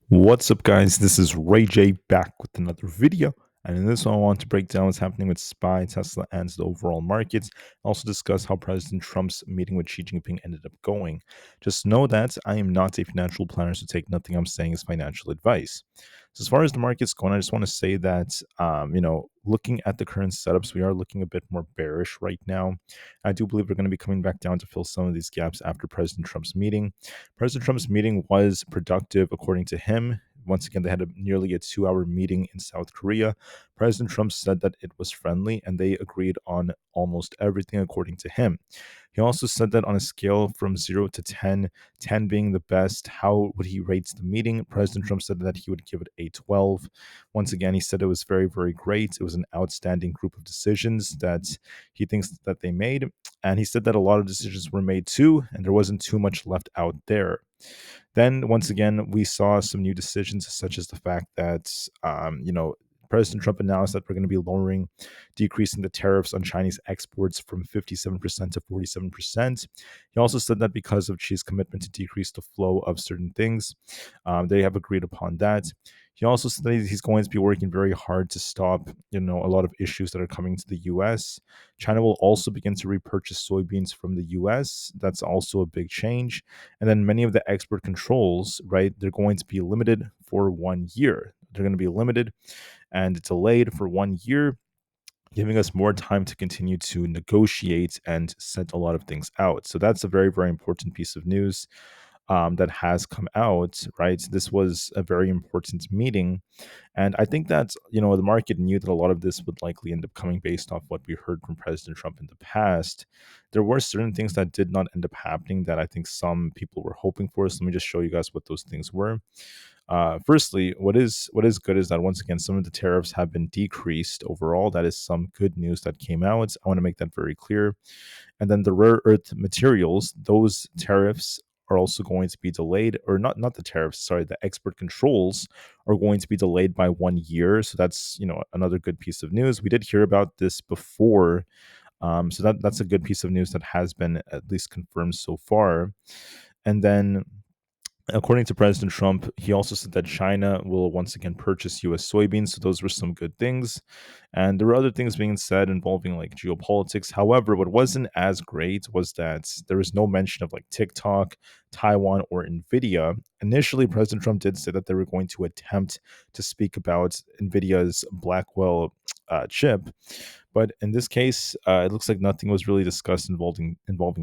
What's up, guys? This is Rey-Jay back with another video. And in this one, I want to break down what's happening with SPY, Tesla, and the overall markets. Also discuss how President Trump's meeting with Xi Jinping ended up going. Just know that I am not a financial planner, so take nothing I'm saying as financial advice. So as far as the market's going, I just want to say that, looking at the current setups, we are looking a bit more bearish right now. I do believe we're going to be coming back down to fill some of these gaps after President Trump's meeting. President Trump's meeting was productive, according to him. Once again, they had nearly a 2-hour meeting in South Korea. President Trump said that it was friendly and they agreed on almost everything, according to him. He also said that on a scale from 0 to 10, 10 being the best, how would he rate the meeting? President Trump said that he would give it a 12. Once again, he said it was very, very great. It was an outstanding group of decisions that he thinks that they made. And he said that a lot of decisions were made too, and there wasn't too much left out there. Then, once again, we saw some new decisions, such as the fact that, President Trump announced that we're going to be decreasing the tariffs on Chinese exports from 57% to 47%. He also said that because of Xi's commitment to decrease the flow of certain things, they have agreed upon that. He also said that he's going to be working very hard to stop, a lot of issues that are coming to the U.S. China will also begin to repurchase soybeans from the U.S. That's also a big change. And then many of the export controls, right, they're going to be limited for 1 year. They're going to be limited and delayed for 1 year, giving us more time to continue to negotiate and set a lot of things out. So that's a very, very important piece of news that has come out, right? This was a very important meeting. And I think that, the market knew that a lot of this would likely end up coming based off what we heard from President Trump in the past. There were certain things that did not end up happening that I think some people were hoping for. So let me just show you guys what those things were. Firstly, what is good is that once again, some of the tariffs have been decreased overall. That is some good news that came out. I want to make that very clear. And then the rare earth materials, those tariffs are also going to be delayed, or not the tariffs, sorry, the export controls are going to be delayed by 1 year. So that's, another good piece of news. We did hear about this before. So that's a good piece of news that has been at least confirmed so far. And then, according to President Trump, he also said that China will once again purchase U.S. soybeans. So those were some good things. And there were other things being said involving like geopolitics. However, what wasn't as great was that there was no mention of like TikTok, Taiwan, or Nvda. Initially, President Trump did say that they were going to attempt to speak about Nvidia's Blackwell chip. But in this case, it looks like nothing was really discussed involving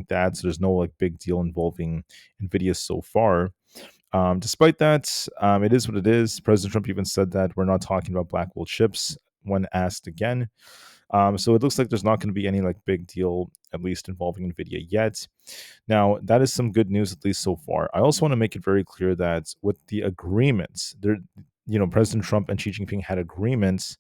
that. So there's no like big deal involving Nvidia so far. Despite that, it is what it is. President Trump even said that we're not talking about Blackwell chips when asked again. So it looks like there's not going to be any like big deal, at least involving Nvidia yet. Now, that is some good news, at least so far. I also want to make it very clear that with the agreements, President Trump and Xi Jinping had agreements.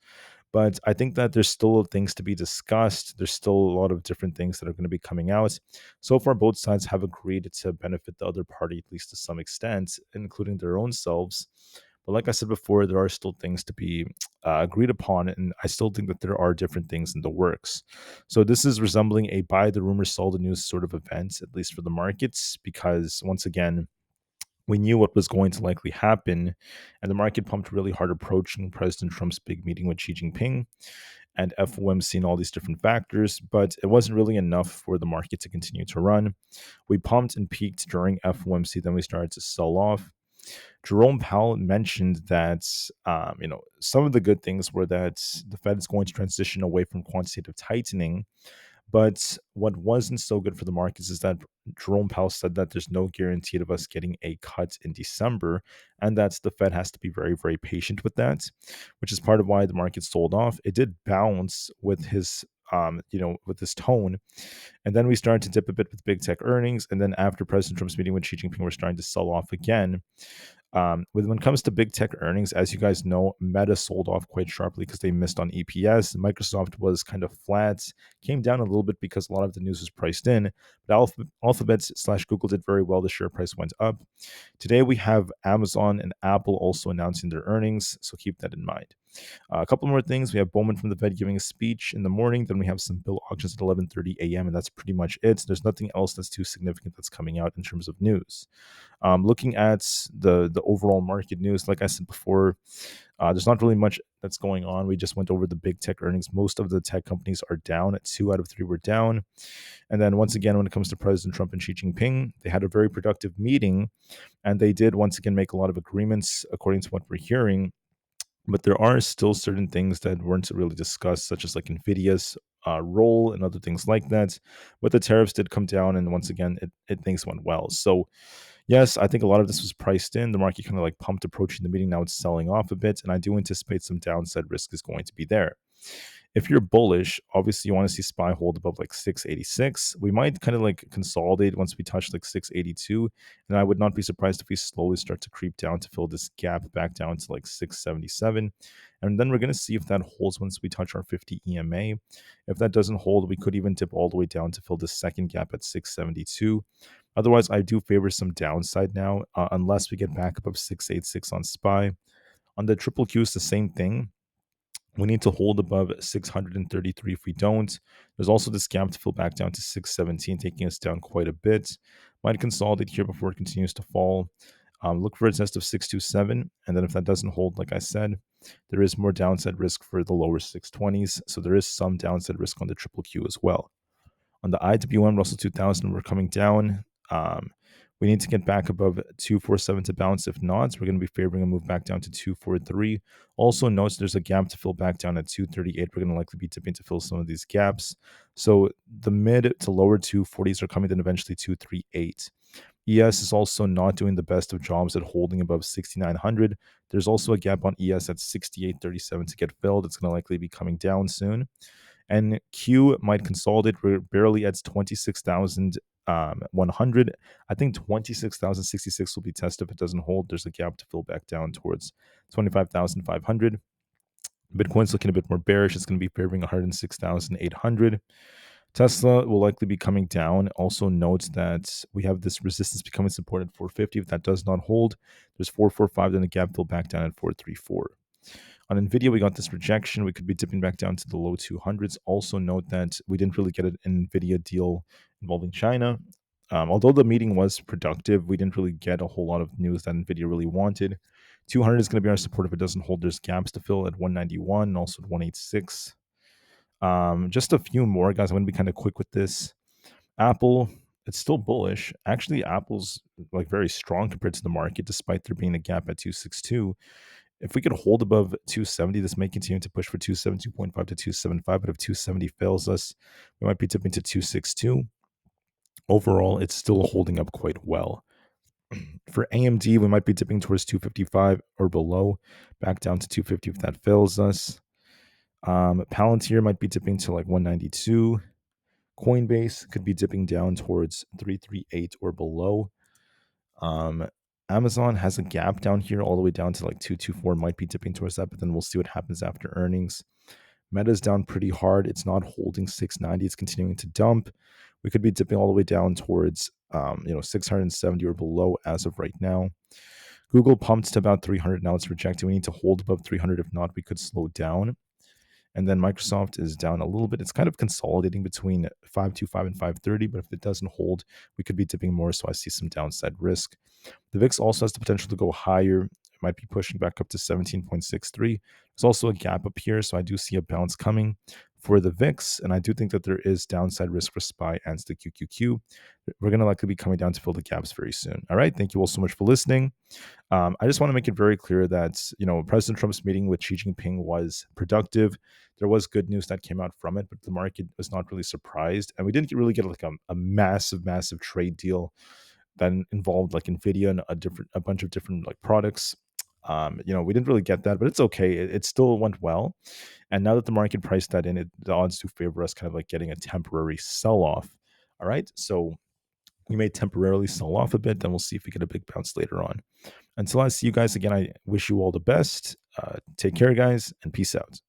But I think that there's still things to be discussed. There's still a lot of different things that are going to be coming out. So far, both sides have agreed to benefit the other party, at least to some extent, including their own selves. But like I said before, there are still things to be agreed upon, and I still think that there are different things in the works. So this is resembling a buy the rumor, sell the news sort of event, at least for the markets, because once again, we knew what was going to likely happen, and the market pumped really hard approaching President Trump's big meeting with Xi Jinping and FOMC and all these different factors, but it wasn't really enough for the market to continue to run. We pumped and peaked during FOMC, then we started to sell off. Jerome Powell mentioned that some of the good things were that the Fed is going to transition away from quantitative tightening. But what wasn't so good for the markets is that Jerome Powell said that there's no guarantee of us getting a cut in December, and that the Fed has to be very, very patient with that, which is part of why the market sold off. It did bounce with his with this tone. And then we started to dip a bit with big tech earnings. And then after President Trump's meeting with Xi Jinping, we're starting to sell off again. When it comes to big tech earnings, as you guys know, Meta sold off quite sharply because they missed on EPS. Microsoft was kind of flat, came down a little bit because a lot of the news was priced in. But Alphabet/Google did very well. The share price went up. Today we have Amazon and Apple also announcing their earnings, so keep that in mind. A couple more things. We have Bowman from the Fed giving a speech in the morning. Then we have some bill auctions at 11:30 a.m., and that's pretty much it. There's nothing else that's too significant that's coming out in terms of news. Looking at the overall market news, like I said before, there's not really much that's going on. We just went over the big tech earnings. Most of the tech companies are down. 2 out of 3 were down. And then once again, when it comes to President Trump and Xi Jinping, they had a very productive meeting, and they did once again make a lot of agreements according to what we're hearing. But there are still certain things that weren't really discussed, such as like Nvidia's role and other things like that. But the tariffs did come down, and once again, things went well. So yes, I think a lot of this was priced in. The market kind of like pumped approaching the meeting. Now it's selling off a bit, and I do anticipate some downside risk is going to be there. If you're bullish, obviously you want to see SPY hold above like 686. We might kind of like consolidate once we touch like 682. And I would not be surprised if we slowly start to creep down to fill this gap back down to like 677. And then we're going to see if that holds once we touch our 50 EMA. If that doesn't hold, we could even dip all the way down to fill the second gap at 672. Otherwise, I do favor some downside now, unless we get back above 686 on SPY. On the triple Q, it's the same thing. We need to hold above 633. If we don't, there's also this gap to fill back down to 617, taking us down quite a bit. Might consolidate here before it continues to fall. Look for a test of 627. And then if that doesn't hold, like I said, there is more downside risk for the lower 620s. So there is some downside risk on the triple Q as well. On the IWM Russell 2000, we're coming down. We need to get back above 247 to bounce. If not, we're going to be favoring a move back down to 243. Also, notice there's a gap to fill back down at 238. We're going to likely be tipping to fill some of these gaps. So the mid to lower 240s are coming, then eventually 238. ES is also not doing the best of jobs at holding above 6,900. There's also a gap on ES at 68.37 to get filled. It's going to likely be coming down soon. And Q might consolidate. We're barely at 26,100. I think 26,066 will be tested. If it doesn't hold, there's a gap to fill back down towards 25,500. Bitcoin's looking a bit more bearish. It's going to be favoring 106,800. Tesla will likely be coming down. Also note that we have this resistance becoming support at 450. If that does not hold, there's 445, then a gap fill back down at 434. On Nvidia, we got this rejection. We could be dipping back down to the low 200s. Also note that we didn't really get an Nvidia deal involving China. Although the meeting was productive, we didn't really get a whole lot of news that Nvidia really wanted. 200 is going to be our support. If it doesn't hold, there's gaps to fill at 191 and also at 186. Just a few more, guys. I'm going to be kind of quick with this. Apple, it's still bullish. Actually, Apple's like very strong compared to the market, despite there being a gap at 262. If we could hold above 270, this may continue to push for 272.5 to 275. But if 270 fails us, we might be tipping to 262. Overall, it's still holding up quite well. For AMD, we might be dipping towards 255 or below, back down to 250 if that fails us. Palantir might be dipping to like 192. Coinbase could be dipping down towards 338 or below. Amazon has a gap down here all the way down to like 224, might be dipping towards that, but then we'll see what happens after earnings. Meta's down pretty hard. It's not holding 690. It's continuing to dump. We could be dipping all the way down towards 670 or below as of right now. Google pumped to about 300. Now it's rejecting. We need to hold above 300. If not, we could slow down. And then Microsoft is down a little bit. It's kind of consolidating between 525 and 530, but if it doesn't hold, we could be dipping more, so I see some downside risk. The VIX also has the potential to go higher. It might be pushing back up to 17.63. There's also a gap up here, so I do see a bounce coming for the VIX, and I do think that there is downside risk for SPY and the QQQ. We're going to likely be coming down to fill the gaps very soon. All right, thank you all so much for listening. I just want to make it very clear that, President Trump's meeting with Xi Jinping was productive. There was good news that came out from it, but the market was not really surprised. And we didn't really get like a massive, massive trade deal that involved like Nvda and a bunch of different like products. We didn't really get that, but it's okay. It still went well. And now that the market priced that in, the odds do favor us kind of like getting a temporary sell-off. All right. So we may temporarily sell off a bit, then we'll see if we get a big bounce later on. Until I see you guys again, I wish you all the best. Take care, guys, and peace out.